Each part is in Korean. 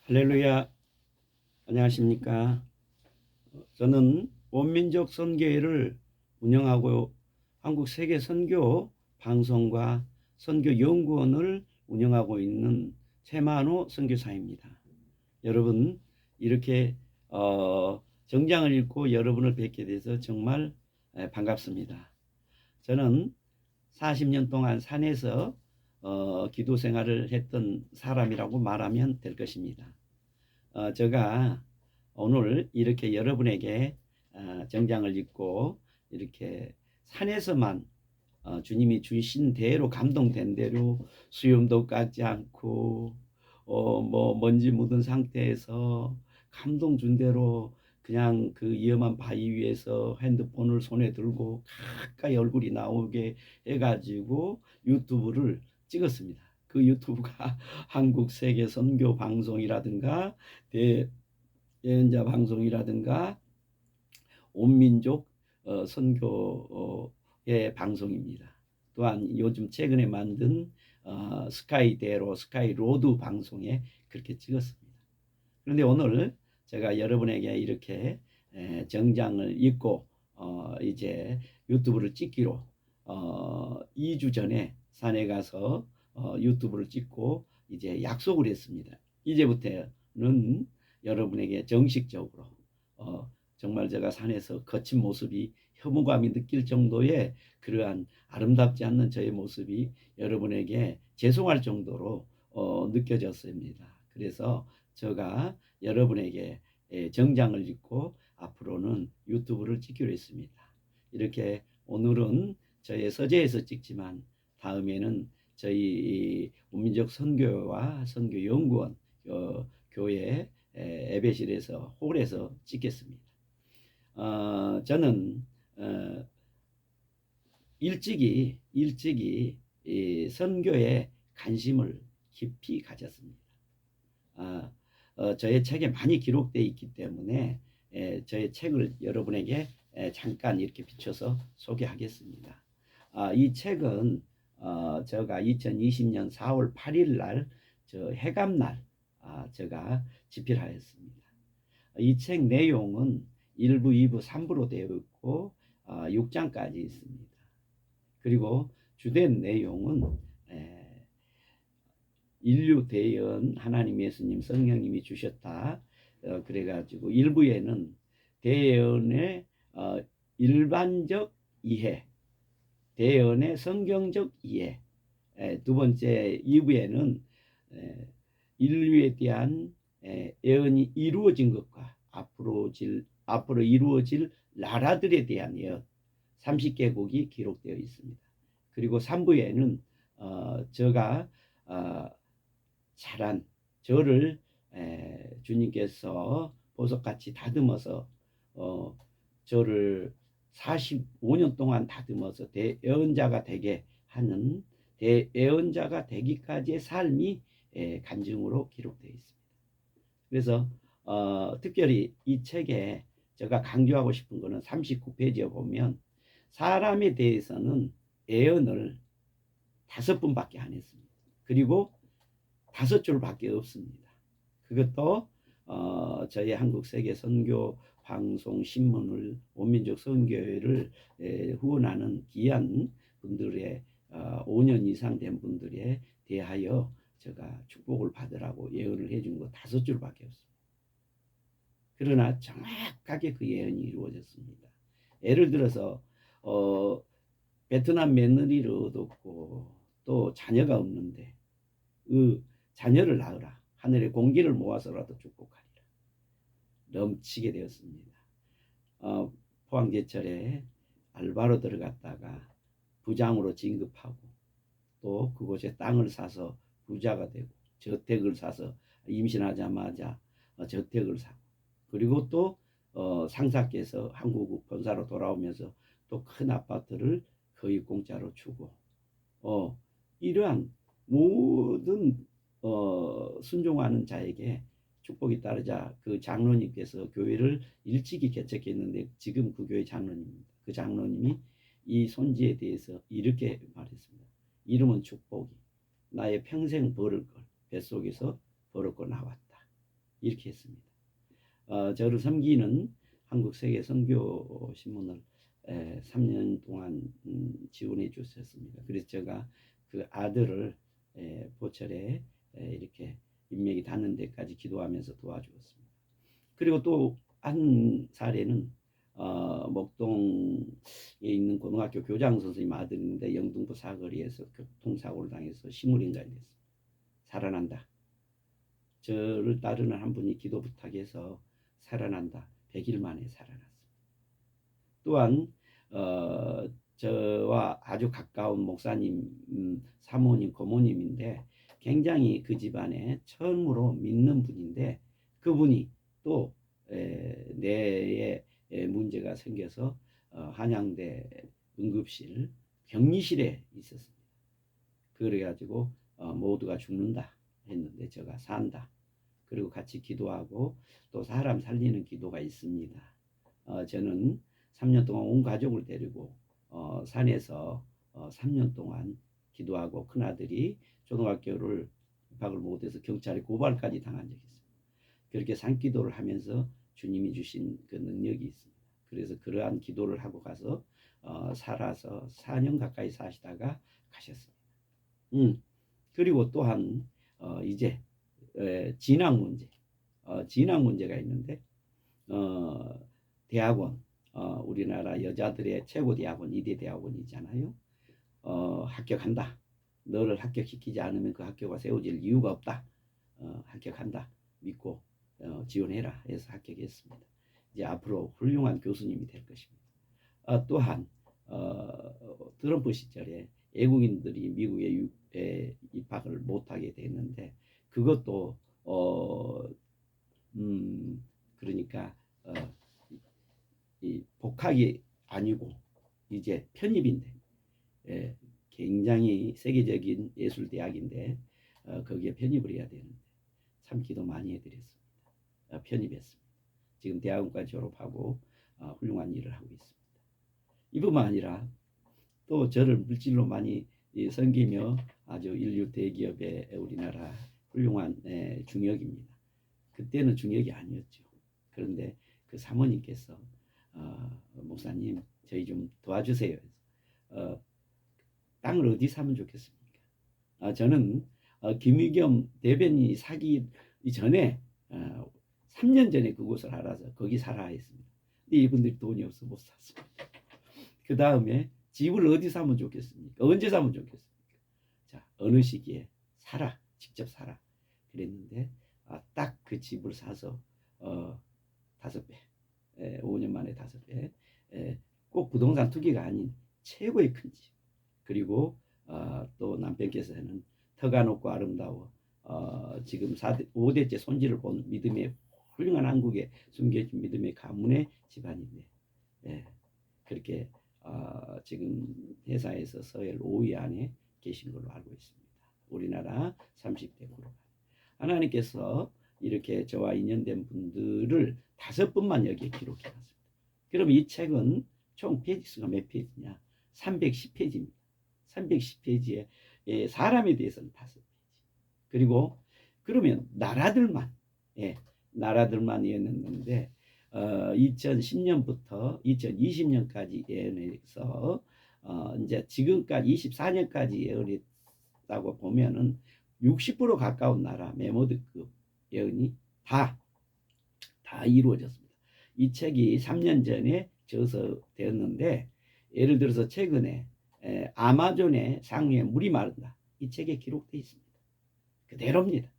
할렐루야. 안녕하십니까? 저는 원민족 선교회를 운영하고 한국 세계 선교 방송과 선교 연구원을 운영하고 있는 최만호 선교사입니다. 여러분, 이렇게 정장을 입고 여러분을 뵙게 돼서 정말 반갑습니다. 저는 40년 동안 산에서 기도 생활을 했던 사람이라고 말하면 될 것입니다. 제가 오늘 이렇게 여러분에게 정장을 입고 이렇게 산에서만 주님이 주신 대로 감동된 대로 수염도 깎지 않고 뭐 먼지 묻은 상태에서 감동 준 대로 그냥 그 위험한 바위 위에서 핸드폰을 손에 들고 가까이 얼굴이 나오게 해가지고 유튜브를 찍었습니다. 그 유튜브가 한국 세계 선교 방송이라든가 대예언자 방송이라든가 온민족 선교의 방송입니다. 또한 요즘 최근에 만든 스카이대로 스카이로드 방송에 그렇게 찍었습니다. 그런데 오늘 제가 여러분에게 이렇게 정장을 입고 이제 유튜브를 찍기로 2주 전에 산에 가서 유튜브를 찍고 이제 약속을 했습니다. 이제부터는 여러분에게 정식적으로 정말 제가 산에서 거친 모습이 혐오감이 느낄 정도의 그러한 아름답지 않는 저의 모습이 여러분에게 죄송할 정도로 느껴졌습니다. 그래서 제가 여러분에게 정장을 입고 앞으로는 유튜브를 찍기로 했습니다. 이렇게 오늘은 저의 서재에서 찍지만 다음에는 저희 원민족 선교와 선교연구원 교회 예배실에서 홀에서 찍겠습니다. 저는 일찍이 이 선교에 관심을 깊이 가졌습니다. 저의 책에 많이 기록되어 있기 때문에 저의 책을 여러분에게 잠깐 이렇게 비춰서 소개하겠습니다. 이 책은 제가 2020년 4월 8일 날 해감날 제가 집필하였습니다. 이 책 내용은 1부, 2부, 3부로 되어 있고 6장까지 있습니다. 그리고 주된 내용은 인류 대연 하나님 예수님 성령님이 주셨다. 그래가지고 1부에는 대연의 일반적 이해, 대연의 성경적 이해, 두 번째 2부에는 인류에 대한 예언이 이루어진 것과 앞으로 이루어질 나라들에 대한 예언 30개국이 기록되어 있습니다. 그리고 3부에는 제가 자란 저를 주님께서 보석같이 다듬어서 저를 45년 동안 다듬어서 대예언자가 되게 하는 대예언자가 되기까지의 삶이 간증으로 기록되어 있습니다. 그래서 특별히 이 책에 제가 강조하고 싶은 것은 39페이지에 보면 사람에 대해서는 예언을 5분밖에 안 했습니다. 그리고 5줄밖에 없습니다. 그것도 저희 한국 세계 선교 방송 신문을 원민족 선교회를 후원하는 귀한 분들의 5년 이상 된 분들에 대하여 제가 축복을 받으라고 예언을 해준 거 5줄밖에 없습니다. 그러나 정확하게 그 예언이 이루어졌습니다. 예를 들어서 베트남 며느리를 얻었고 또 자녀가 없는데 그 자녀를 낳으라. 하늘의 공기를 모아서라도 축복하리라. 넘치게 되었습니다. 포항제철에 알바로 들어갔다가 부장으로 진급하고 또 그곳에 땅을 사서 부자가 되고 저택을 사서 임신하자마자 저택을 사고 그리고 또 상사께서 한국 본사로 돌아오면서 또 큰 아파트를 거의 공짜로 주고 이러한 모든 순종하는 자에게 축복이 따르자 그 장로님께서 교회를 일찍이 개척했는데 지금 그 교회 장로님입니다. 그 장로님이 이 손지에 대해서 이렇게 말했습니다. 이름은 축복이 나의 평생 벌을 걸 뱃속에서 벌었고 나왔다. 이렇게 했습니다. 저를 섬기는 한국세계선교신문을 3년 동안 지원해 주셨습니다. 그래서 제가 그 아들을 보철에 이렇게 인맥이 닿는 데까지 기도하면서 도와주었습니다. 그리고 또 한 사례는 목동에 있는 고등학교 교장 선생님 아들인데 영등포 사거리에서 교통사고를 당해서 식물인간이 됐습니다. 살아난다. 저를 따르는 한 분이 기도 부탁해서 살아난다. 100일 만에 살아났습니다. 또한 저와 아주 가까운 목사님, 사모님, 고모님인데 굉장히 그 집안에 처음으로 믿는 분인데 그분이 또 뇌에 문제가 생겨서 한양대 응급실 격리실에 있었습니다. 그래가지고 모두가 죽는다 했는데 제가 산다. 그리고 같이 기도하고 또 사람 살리는 기도가 있습니다. 저는 3년 동안 온 가족을 데리고 산에서 3년 동안 기도하고 큰아들이 초등학교를 입학을 못해서 경찰에 고발까지 당한 적이 있습니다. 그렇게 산기도를 하면서 주님이 주신 그 능력이 있습니다. 그래서 그러한 기도를 하고 가서 살아서 4년 가까이 사시다가 가셨습니다. 그리고 또한 이제 진학 문제, 진학 문제가 있는데 대학원, 우리나라 여자들의 최고 대학원 이대 대학원이잖아요. 합격한다. 너를 합격시키지 않으면 그 학교가 세워질 이유가 없다. 합격한다. 믿고 지원해라 해서 합격했습니다. 이제 앞으로 훌륭한 교수님이 될 것입니다. 또한 트럼프 시절에 외국인들이 미국에 입학을 못하게 됐는데 그것도 그러니까 이 복학이 아니고 이제 편입인데 굉장히 세계적인 예술 대학인데 거기에 편입을 해야 되는데 참 기도 많이 해드렸습니다. 편입했습니다. 지금 대학원까지 졸업하고 훌륭한 일을 하고 있습니다. 이뿐만 아니라 또 저를 물질로 많이 섬기며 아주 인류 대기업의 우리나라 훌륭한 중역입니다. 그때는 중역이 아니었죠. 그런데 그 사모님께서 목사님 저희 좀 도와주세요. 땅을 어디 사면 좋겠습니까? 저는 김의겸 대변인이 사기 전에 3년 전에 그곳을 알아서 거기 살아 했습니다. 근데 이분들이 돈이 없어 못 샀습니다. 그 다음에 집을 어디 사면 좋겠습니까? 언제 사면 좋겠습니까? 자, 어느 시기에 사라, 직접 사라 그랬는데 딱 그 집을 사서 5배, 5년 만에 5배, 꼭 부동산 투기가 아닌 최고의 큰 집. 그리고 또 남편께서는 터가 높고 아름다워 지금 5대째 손질을 본 믿음의 훌륭한 한국에 숨겨진 믿음의 가문의 집안인데 그렇게 지금 회사에서 서열 5위 안에 계신 걸로 알고 있습니다. 우리나라 30대 그룹. 하나님께서 이렇게 저와 인연된 분들을 5분만 여기에 기록해놨습니다. 그럼 이 책은 총 페이지 수가 몇 페이지냐? 310페이지입니다. 310페이지에 사람에 대해서는 5페이지. 그리고 그러면 나라들만 나라들만이었는데 2010년부터 2020년까지 예언해서 이제 지금까지 24년까지 예언했다고 보면은 60% 가까운 나라 메모드급 예언이 다 이루어졌습니다. 이 책이 3년 전에 저서되었는데 예를 들어서 최근에 아마존의 상류에 물이 마른다. 이 책에 기록되어 있습니다. 그대로입니다.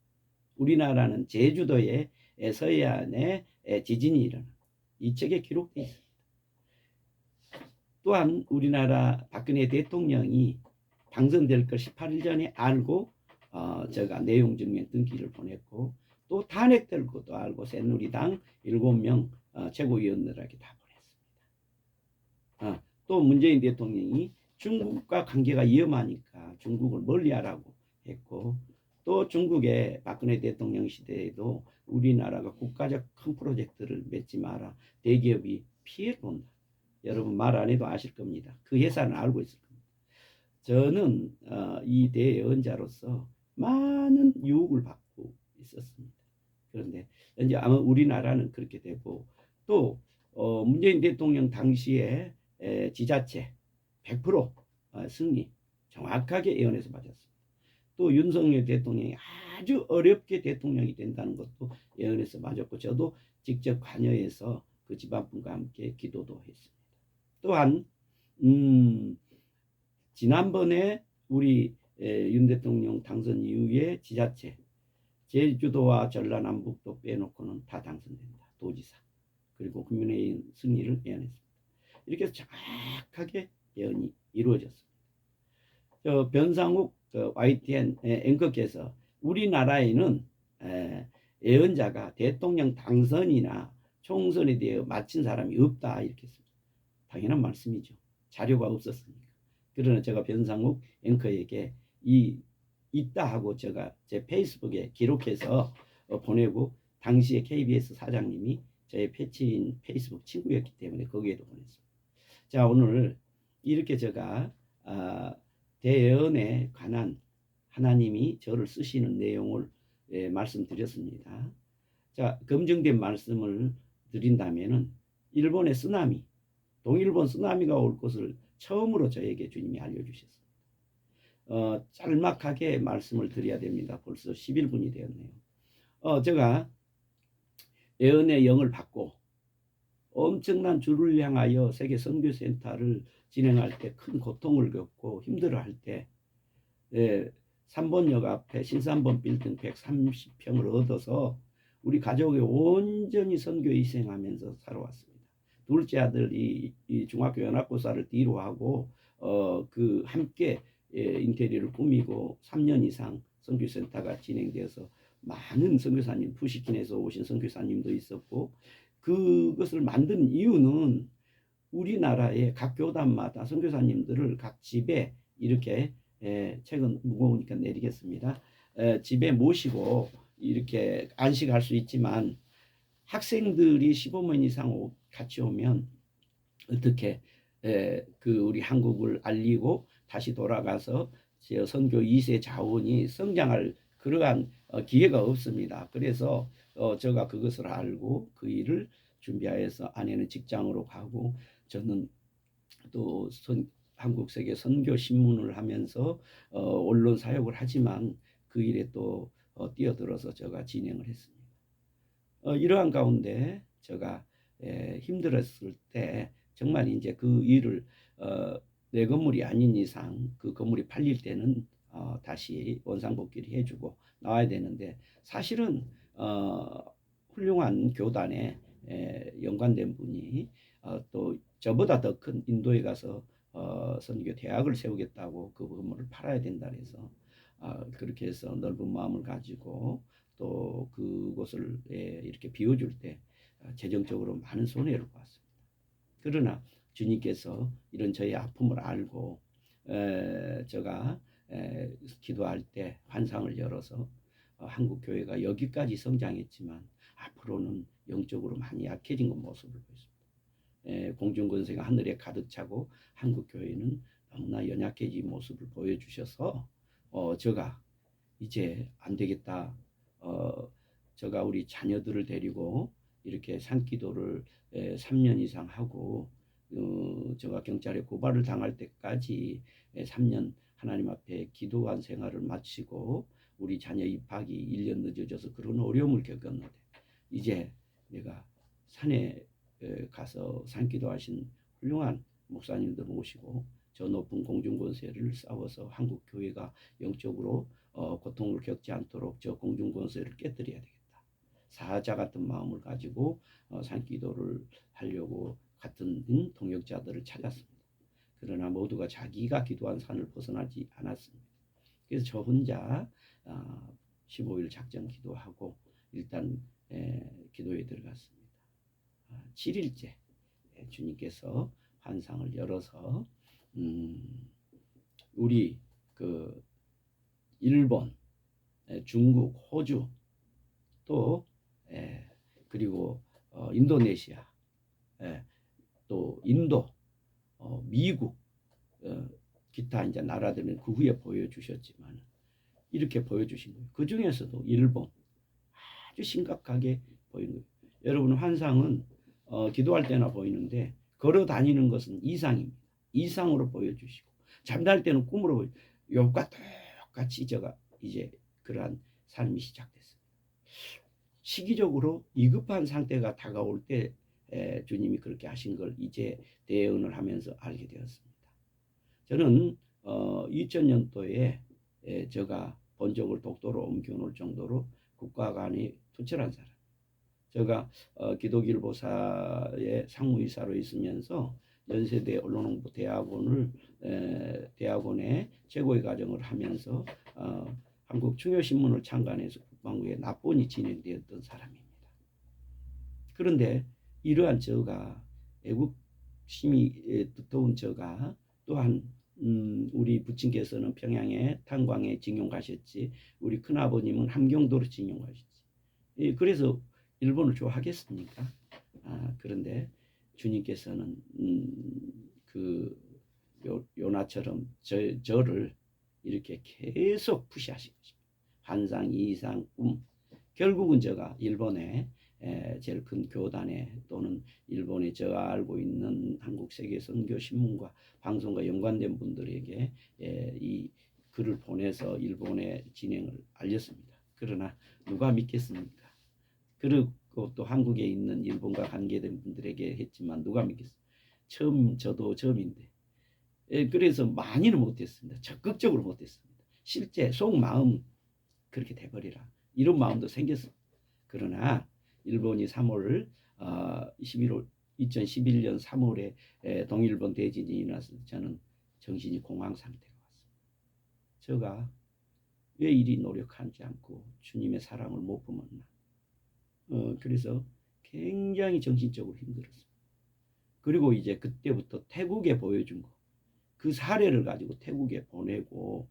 우리나라는 제주도의 서해안에 지진이 일어나 이 책에 기록되어 있습니다. 또한 우리나라 박근혜 대통령이 당선될 걸 18일 전에 알고 제가 내용 증명 등기를 보냈고 또 탄핵될 것도 알고 새누리당 7명 최고위원들에게 다 보냈습니다. 또 문재인 대통령이 중국과 관계가 위험하니까 중국을 멀리하라고 했고 또 중국의 박근혜 대통령 시대에도 우리나라가 국가적 큰 프로젝트를 맺지 마라. 대기업이 피해를 본다. 여러분 말 안 해도 아실 겁니다. 그 회사는 알고 있을 겁니다. 저는 이 대예언자로서 많은 유혹을 받고 있었습니다. 그런데 이제 아마 우리나라는 그렇게 되고 또 문재인 대통령 당시에 지자체 100% 승리 정확하게 예언해서 맞았습니다. 또 윤석열 대통령이 아주 어렵게 대통령이 된다는 것도 예언해서 맞았고 저도 직접 관여해서 그 집안분과 함께 기도도 했습니다. 또한 지난번에 우리 윤 대통령 당선 이후에 지자체 제주도와 전라남북도 빼놓고는 다 당선된다. 도지사 그리고 국민의힘 승리를 예언했습니다. 이렇게 해서 정확하게 예언이 이루어졌습니다. 변상욱 YTN 앵커께서 우리나라에는 예언자가 대통령 당선이나 총선에 대해 마친 사람이 없다 이렇게 했습니다. 당연한 말씀이죠. 자료가 없었으니까. 그러나 제가 변상욱 앵커에게 있다 하고 제가 제 페이스북에 기록해서 보내고 당시에 KBS 사장님이 저의 패치인 페이스북 친구였기 때문에 거기에도 보냈습니다. 자, 오늘 이렇게 제가 대예언에 관한 하나님이 저를 쓰시는 내용을 말씀드렸습니다. 자, 검증된 말씀을 드린다면은 일본의 쓰나미, 동일본 쓰나미가 올 것을 처음으로 저에게 주님이 알려주셨습니다. 짤막하게 말씀을 드려야 됩니다. 벌써 11분이 되었네요. 제가 예언의 영을 받고 엄청난 주를 향하여 세계 선교센터를 진행할 때 큰 고통을 겪고 힘들어할 때 3번역 앞에 신삼번 빌딩 130평을 얻어서 우리 가족이 온전히 선교 희생하면서 살아왔습니다. 둘째 아들이 이 중학교 연합고사를 뒤로 하고 그 함께 인테리어를 꾸미고 3년 이상 선교센터가 진행되어서 많은 선교사님 푸시킨에서 오신 선교사님도 있었고 그것을 만든 이유는 우리나라의 각 교단마다 선교사님들을 각 집에 이렇게 책은 무거우니까 내리겠습니다. 집에 모시고 이렇게 안식할 수 있지만 학생들이 15명 이상 같이 오면 어떻게 그 우리 한국을 알리고 다시 돌아가서 선교 2세 자원이 성장할 그러한 기회가 없습니다. 그래서 제가 그것을 알고 그 일을 준비하여서 아내는 직장으로 가고 저는 또 한국 세계 선교 신문을 하면서 언론 사역을 하지만 그 일에 또 뛰어들어서 제가 진행을 했습니다. 이러한 가운데 제가 힘들었을 때 정말 이제 그 일을 내 건물이 아닌 이상 그 건물이 팔릴 때는 다시 원상복귀를 해주고 나와야 되는데 사실은 훌륭한 교단에 연관된 분이 또 저보다 더 큰 인도에 가서 선교 대학을 세우겠다고 그 건물을 팔아야 된다 해서 그렇게 해서 넓은 마음을 가지고 또 그곳을 이렇게 비워줄 때 재정적으로 많은 손해를 봤습니다. 그러나 주님께서 이런 저의 아픔을 알고 제가 기도할 때 환상을 열어서 한국 교회가 여기까지 성장했지만 앞으로는 영적으로 많이 약해진 모습을 보였습니다. 공중권세가 하늘에 가득 차고 한국 교회는 너무나 연약해진 모습을 보여주셔서 제가 이제 안 되겠다. 제가 우리 자녀들을 데리고 이렇게 산기도를 3년 이상 하고 제가 경찰에 고발을 당할 때까지 3년 하나님 앞에 기도한 생활을 마치고 우리 자녀 입학이 1년 늦어져서 그런 어려움을 겪었는데 이제 내가 산에 가서 산기도하신 훌륭한 목사님들 모시고 저 높은 공중권세를 싸워서 한국 교회가 영적으로 고통을 겪지 않도록 저 공중권세를 깨뜨려야 되겠다. 사자 같은 마음을 가지고 산기도를 하려고 같은 동역자들을 찾았습니다. 그러나 모두가 자기가 기도한 산을 벗어나지 않았습니다. 그래서 저 혼자 15일 작정 기도하고 일단 기도에 들어갔습니다. 7일째 주님께서 환상을 열어서 우리 그 일본, 중국, 호주 또 그리고 인도네시아, 또 인도, 미국, 기타 이제 나라들은 그 후에 보여주셨지만 이렇게 보여주신 거예요. 그 중에서도 일본 아주 심각하게 보이는 거예요. 여러분 환상은 기도할 때나 보이는데 걸어 다니는 것은 이상입니다. 이상으로 보여주시고 잠잘 때는 꿈으로 보여. 욥과 똑같이 저가 이제 그러한 삶이 시작됐습니다. 시기적으로 위급한 상태가 다가올 때 주님이 그렇게 하신 걸 이제 대언을 하면서 알게 되었습니다. 저는 2000년도에 제가 본적을 독도로 옮겨놓을 정도로 국가 간이 투철한 사람. 제가 기독일보사의 상무이사로 있으면서 연세대 언론홍보 대학원의 최고의 과정을 하면서 한국 중요신문을 창간해서 국방부에 납본이 진행되었던 사람입니다. 그런데 이러한 저가 애국심이 두터운 저가 또한 우리 부친께서는 평양에 탄광에 징용 가셨지, 우리 큰아버님은 함경도로 징용 가셨지. 그래서 일본을 좋아하겠습니까? 그런데 주님께서는 요나처럼 저를 이렇게 계속 푸시하신 것입니다. 환상, 이상, 꿈. 결국은 제가 일본에 제일 큰 교단에 또는 일본에 제가 알고 있는 한국 세계 선교 신문과 방송과 연관된 분들에게 이 글을 보내서 일본의 진행을 알렸습니다. 그러나 누가 믿겠습니까? 그리고 또 한국에 있는 일본과 관계된 분들에게 했지만 누가 믿겠습니까? 저도 처음인데. 그래서 많이는 못했습니다. 적극적으로 못했습니다. 실제 속마음 그렇게 돼버리라 이런 마음도 생겼습니다. 그러나 일본이 3월 2011년 3월에 동일본 대지진이 일어나서 저는 정신이 공황 상태가 왔습니다. 제가 왜 이리 노력하지 않고 주님의 사랑을 못 품었나. 그래서 굉장히 정신적으로 힘들었습니다. 그리고 이제 그때부터 태국에 보여준 거, 그 사례를 가지고 태국에 보내고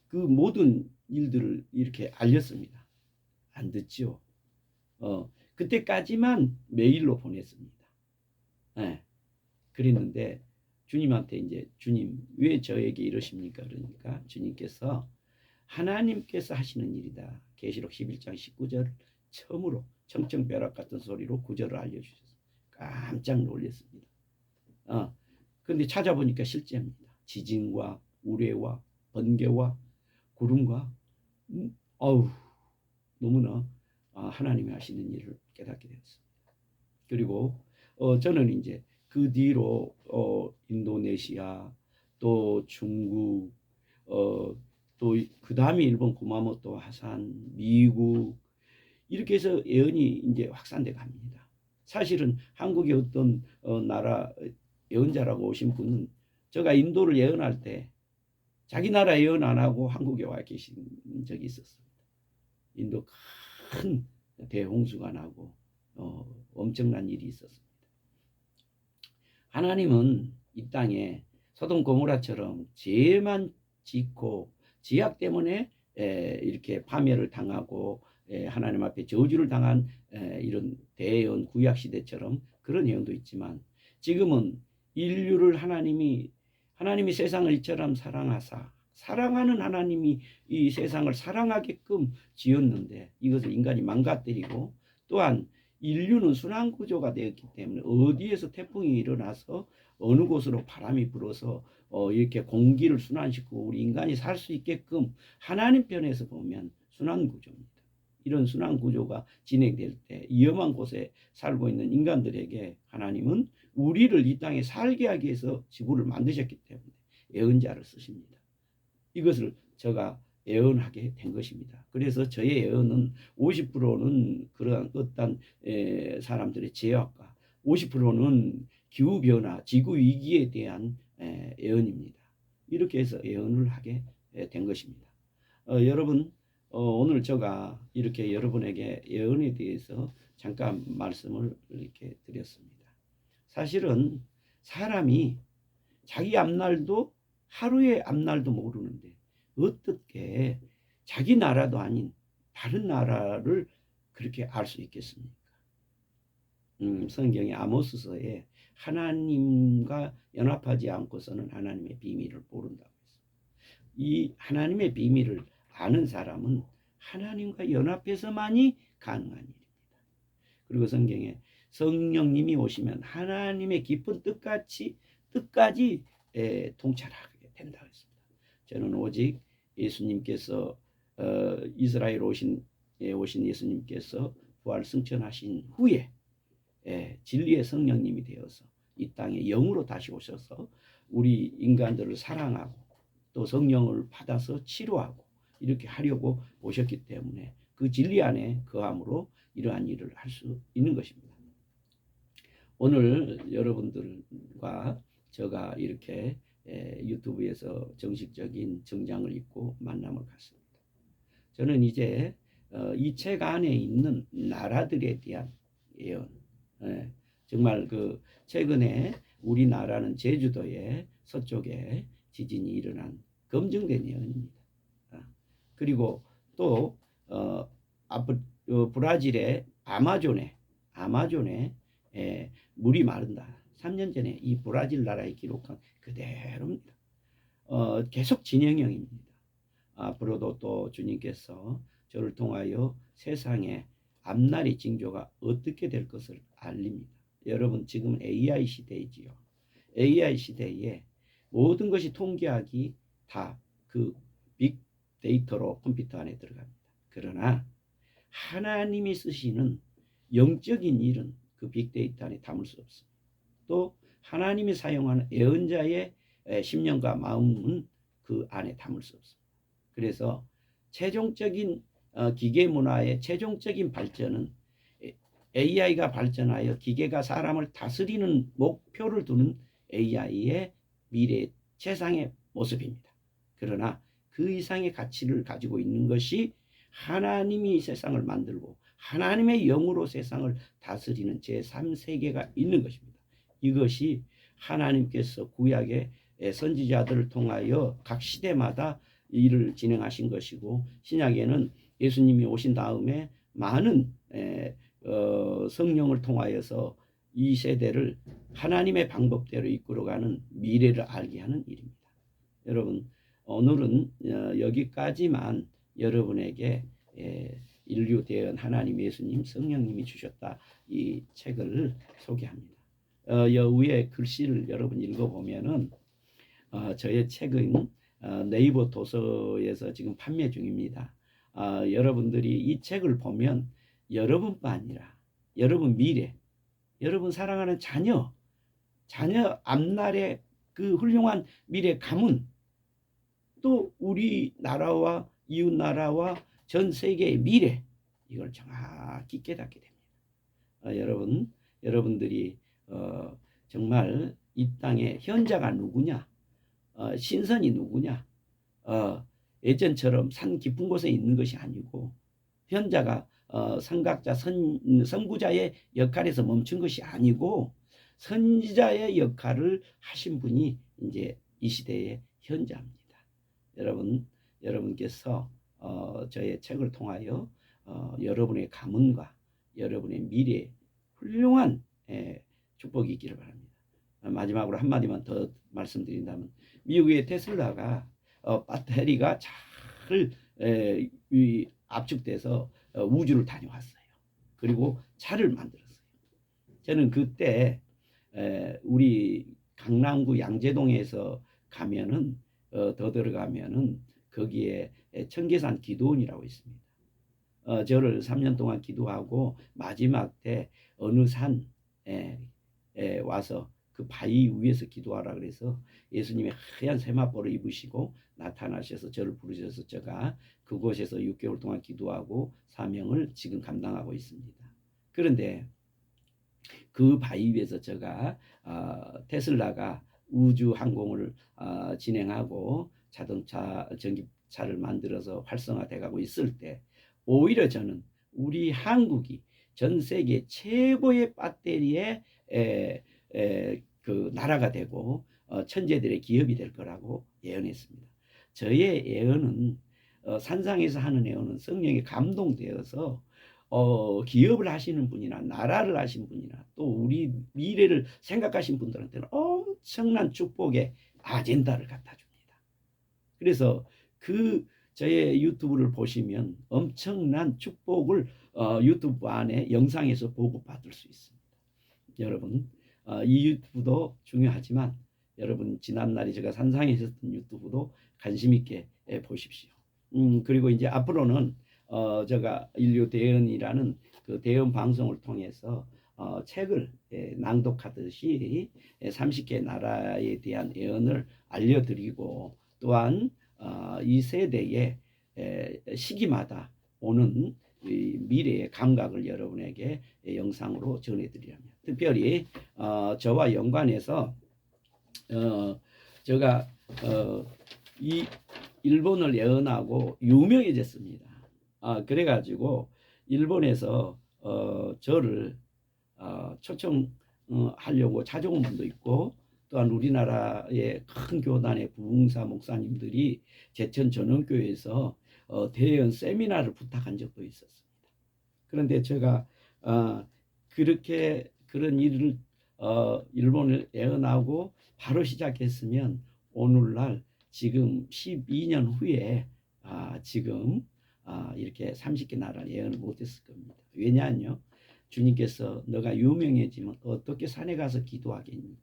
그 모든 일들을 이렇게 알렸습니다. 안 듣죠. 그때까지만 메일로 보냈습니다. 네. 그랬는데 주님한테 이제 주님 왜 저에게 이러십니까? 그러니까 주님께서 하나님께서 하시는 일이다. 계시록 11장 19절 처음으로 청청벼락 같은 소리로 구절을 알려주셔서 깜짝 놀랐습니다. 그런데 찾아보니까 실제입니다. 지진과 우레와 번개와 구름과 너무나 하나님이 하시는 일을 깨닫게 되었습니다. 그리고 저는 이제 그 뒤로 인도네시아 또 중국 또 그 다음에 일본 구마모토 하산 미국 이렇게 해서 예언이 이제 확산돼 갑니다. 사실은 한국의 어떤 나라 예언자라고 오신 분은 제가 인도를 예언할 때 자기 나라 예언 안 하고 한국에 와 계신 적이 있었습니다. 인도 큰 대홍수가 나고 엄청난 일이 있었습니다. 하나님은 이 땅에 소돔 고모라처럼 죄만 짓고 죄악 때문에 이렇게 파멸을 당하고 하나님 앞에 저주를 당한 이런 대예언 구약 시대처럼 그런 예언도 있지만 지금은 인류를 하나님이 세상을 이처럼 사랑하사 사랑하는 하나님이 이 세상을 사랑하게끔 지었는데 이것을 인간이 망가뜨리고 또한 인류는 순환 구조가 되었기 때문에 어디에서 태풍이 일어나서 어느 곳으로 바람이 불어서 이렇게 공기를 순환시키고 우리 인간이 살 수 있게끔 하나님 편에서 보면 순환 구조입니다. 이런 순환 구조가 진행될 때 위험한 곳에 살고 있는 인간들에게 하나님은 우리를 이 땅에 살게 하기 위해서 지구를 만드셨기 때문에 예언자를 쓰십니다. 이것을 제가 예언하게 된 것입니다. 그래서 저의 예언은 50%는 그러한 어떤 사람들의 죄악과 50%는 기후변화, 지구위기에 대한 예언입니다. 이렇게 해서 예언을 하게 된 것입니다. 여러분 오늘 제가 이렇게 여러분에게 예언에 대해서 잠깐 말씀을 이렇게 드렸습니다. 사실은 사람이 자기 앞날도 하루의 앞날도 모르는데 어떻게 자기 나라도 아닌 다른 나라를 그렇게 알 수 있겠습니까? 성경의 아모스서에 하나님과 연합하지 않고서는 하나님의 비밀을 모른다고 했습니다. 이 하나님의 비밀을 아는 사람은 하나님과 연합해서만이 가능한 일입니다. 그리고 성경에 성령님이 오시면 하나님의 깊은 뜻까지 통찰하게 된다고 했습니다. 저는 오직 예수님께서 이스라엘 오신 예수님께서 부활 승천하신 후에 진리의 성령님이 되어서 이 땅에 영으로 다시 오셔서 우리 인간들을 사랑하고 또 성령을 받아서 치료하고 이렇게 하려고 오셨기 때문에 그 진리 안에 거함으로 이러한 일을 할 수 있는 것입니다. 오늘 여러분들과 제가 이렇게 유튜브에서 정식적인 정장을 입고 만남을 갖습니다. 저는 이제 이 책 안에 있는 나라들에 대한 예언, 정말 그 최근에 우리나라는 제주도의 서쪽에 지진이 일어난 검증된 예언입니다. 그리고 또 브라질의 아마존에 물이 마른다. 3년 전에 이 브라질 나라에 기록한 그대로입니다. 계속 진행형입니다. 앞으로도 또 주님께서 저를 통하여 세상의 앞날의 징조가 어떻게 될 것을 알립니다. 여러분 지금 AI 시대이지요. AI 시대에 모든 것이 통계학이 다 그 빅데이터로 컴퓨터 안에 들어갑니다. 그러나 하나님이 쓰시는 영적인 일은 그 빅데이터 안에 담을 수 없습니다. 또 하나님이 사용하는 예언자의 심령과 마음은 그 안에 담을 수 없습니다. 그래서 최종적인 기계 문화의 최종적인 발전은 AI가 발전하여 기계가 사람을 다스리는 목표를 두는 AI의 미래 세상의 모습입니다. 그러나 그 이상의 가치를 가지고 있는 것이 하나님이 세상을 만들고 하나님의 영으로 세상을 다스리는 제3세계가 있는 것입니다. 이것이 하나님께서 구약의 선지자들을 통하여 각 시대마다 일을 진행하신 것이고 신약에는 예수님이 오신 다음에 많은 성령을 통하여서 이 세대를 하나님의 방법대로 이끌어가는 미래를 알게 하는 일입니다. 여러분 오늘은 여기까지만 여러분에게 인류 대언 하나님 예수님 성령님이 주셨다 이 책을 소개합니다. 위에 글씨를 여러분 읽어보면은 저의 책은 네이버 도서에서 지금 판매 중입니다. 여러분들이 이 책을 보면 여러분뿐 아니라 여러분 미래, 여러분 사랑하는 자녀 앞날의 그 훌륭한 미래 가문 또 우리나라와 이웃나라와 전 세계의 미래 이걸 정확히 깨닫게 됩니다. 여러분들이 정말 이 땅의 현자가 누구냐 신선이 누구냐 예전처럼 산 깊은 곳에 있는 것이 아니고 현자가 선각자 선구자의 역할에서 멈춘 것이 아니고 선지자의 역할을 하신 분이 이제 이 시대의 현자입니다. 여러분께서 저의 책을 통하여 여러분의 가문과 여러분의 미래에 훌륭한 축복이 있기를 바랍니다. 마지막으로 한마디만 더 말씀드린다면 미국의 테슬라가 배터리가 잘 압축돼서 우주를 다녀왔어요. 그리고 차를 만들었어요. 저는 그때 우리 강남구 양재동에서 가면은 더 들어가면은 거기에 청계산 기도원이라고 있습니다. 저를 3년 동안 기도하고 마지막 때 어느 산에 와서 그 바위 위에서 기도하라 그래서 예수님이 하얀 세마포를 입으시고 나타나셔서 저를 부르셔서 제가 그곳에서 6개월 동안 기도하고 사명을 지금 감당하고 있습니다. 그런데 그 바위 위에서 제가 테슬라가 우주 항공을 진행하고 자동차 전기차를 만들어서 활성화돼 가고 있을 때 오히려 저는 우리 한국이 전 세계 최고의 배터리의 그 나라가 되고 천재들의 기업이 될 거라고 예언했습니다. 저의 예언은 산상에서 하는 예언은 성령에 감동되어서 기업을 하시는 분이나 나라를 하신 분이나 또 우리 미래를 생각하신 분들한테는 엄청난 축복의 아젠다를 갖다 줍니다. 그래서 그 저의 유튜브를 보시면 엄청난 축복을 유튜브 안에 영상에서 보고 받을 수 있습니다. 여러분, 이 유튜브도 중요하지만 여러분 지난날에 제가 산상에 있었던 유튜브도 관심 있게 보십시오. 그리고 이제 앞으로는 제가 인류 대언이라는 그 대언 방송을 통해서 책을 낭독하듯이 30개 나라에 대한 예언을 알려드리고 또한 이 세대의 시기마다 오는 미래의 감각을 여러분에게 영상으로 전해드리랍니다. 특별히 저와 연관해서 제가 이 일본을 예언하고 유명해졌습니다. 그래가지고 일본에서 저를 초청하려고 찾아온 분도 있고 또한 우리나라의 큰 교단의 부흥사 목사님들이 제천 전원교회에서 대연 세미나를 부탁한 적도 있었습니다. 그런데 제가 그렇게 그런 일을 일본을 예언하고 바로 시작했으면 오늘날 지금 12년 후에 지금 이렇게 30개 나라를 예언을 못했을 겁니다. 왜냐하면요, 주님께서 너가 유명해지면 어떻게 산에 가서 기도하겠니?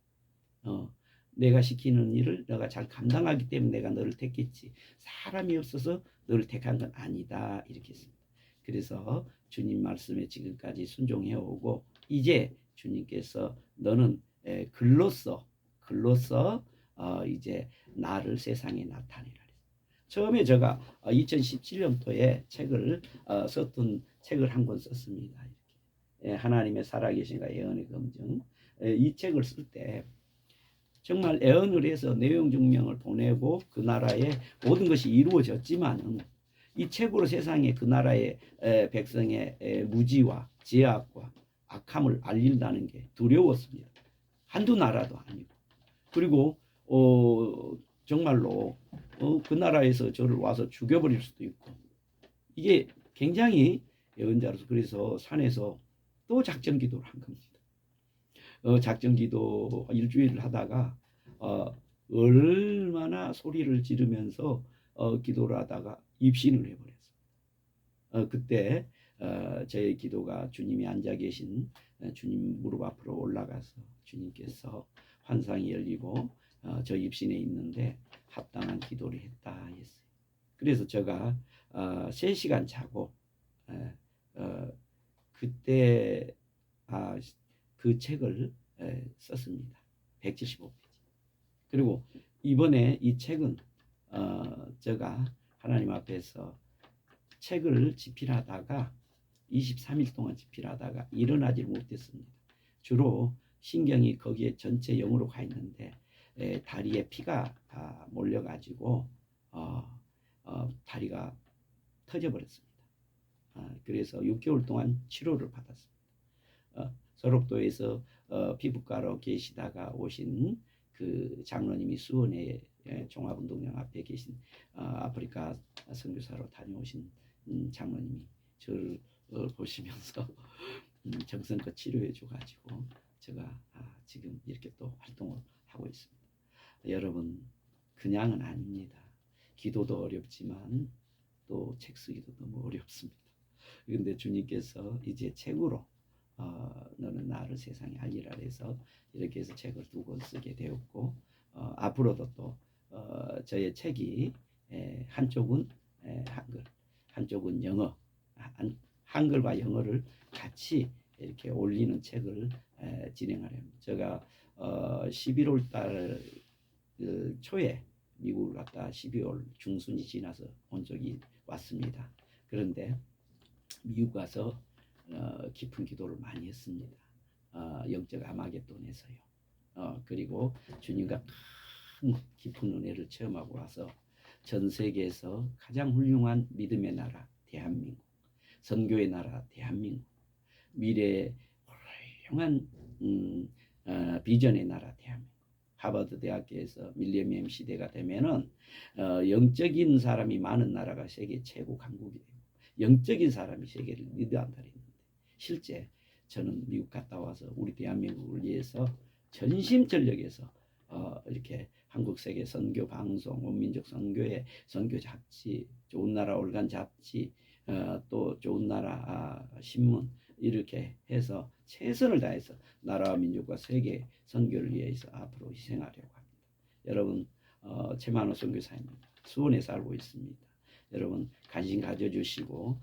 내가 시키는 일을 너가 잘 감당하기 때문에 내가 너를 택했지 사람이 없어서 너를 택한 건 아니다 이렇게 했습니다. 그래서 주님 말씀에 지금까지 순종해 오고 이제 주님께서 너는 글로써 이제 나를 세상에 나타내라. 처음에 제가 2017년도에 책을 썼던 책을 한 권 썼습니다. 이렇게. 하나님의 살아계신과 예언의 검증. 이 책을 쓸 때 정말 예언을 해서 내용 증명을 보내고 그 나라에 모든 것이 이루어졌지만은 이 책으로 세상에 그 나라의 백성의 무지와 죄악과 악함을 알린다는 게 두려웠습니다. 한두 나라도 아니고. 그리고 정말로 그 나라에서 저를 와서 죽여버릴 수도 있고 이게 굉장히 예언자로서 그래서 산에서 또 작전 기도를 한 겁니다. 작전 기도 일주일을 하다가 얼마나 소리를 지르면서 기도를 하다가 입신을 해버렸어요. 그때 저의 기도가 주님이 앉아 계신 주님 무릎 앞으로 올라가서 주님께서 환상이 열리고 저 입신에 있는데 합당한 기도를 했다 했어요. 그래서 제가 3시간 자고 그때 그 책을 썼습니다. 175페이지. 그리고 이번에 이 책은 제가 하나님 앞에서 책을 집필하다가 23일 동안 집필하다가 일어나지 못했습니다. 주로 신경이 거기에 전체 영으로 가 있는데 다리에 피가 몰려가지고 다리가 터져버렸습니다. 그래서 6개월 동안 치료를 받았습니다. 서록도에서 피부과로 계시다가 오신 그 장로님이 수원의 종합운동장 앞에 계신 아프리카 선교사로 다녀오신 장로님이 저를 보시면서 정성껏 치료해 줘가지고 제가 지금 이렇게 또 활동을 하고 있습니다. 여러분 그냥은 아닙니다. 기도도 어렵지만 또 책 쓰기도 너무 어렵습니다. 그런데 주님께서 이제 책으로 너는 나를 세상에 알리라 해서 이렇게 해서 책을 2권 쓰게 되었고 앞으로도 또 저의 책이 한쪽은 한글, 한쪽은 영어, 한글과 영어를 같이 이렇게 올리는 책을 진행하려면 제가 11월 달 초에 미국을 갔다 12월 중순이 지나서 온 적이 왔습니다. 그런데 미국 가서 깊은 기도를 많이 했습니다. 영적 아마겟돈에서요. 그리고 주님과 큰 깊은 은혜를 체험하고 와서 전 세계에서 가장 훌륭한 믿음의 나라 대한민국, 선교의 나라 대한민국, 미래의 훌륭한 비전의 나라 대한민국, 하버드 대학교에서 밀레니엄 시대가 되면은 영적인 사람이 많은 나라가 세계 최고 강국이 되고 영적인 사람이 세계를 리드한다 했는데 실제 저는 미국 갔다 와서 우리 대한민국을 위해서 전심전력해서 이렇게 한국 세계 선교 방송, 원민족 선교회 선교 잡지, 좋은 나라 올간 잡지, 또 좋은 나라 신문 이렇게 해서 최선을 다해서 나라와 민족과 세계 선교를 위해서 앞으로 희생하려고 합니다. 여러분 최만호 선교사입니다. 수원에 살고 있습니다. 여러분 관심 가져주시고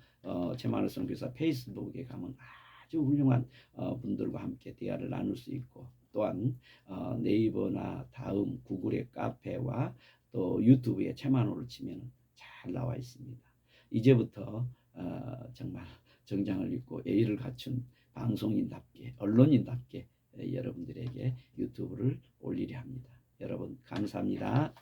최만호 선교사 페이스북에 가면 아주 훌륭한 분들과 함께 대화를 나눌 수 있고 또한 네이버나 다음 구글의 카페와 또 유튜브에 최만호를 치면 잘 나와 있습니다. 이제부터 정말 정장을 입고 예의를 갖춘 방송인답게 언론인답게 여러분들에게 유튜브를 올리려 합니다. 여러분 감사합니다.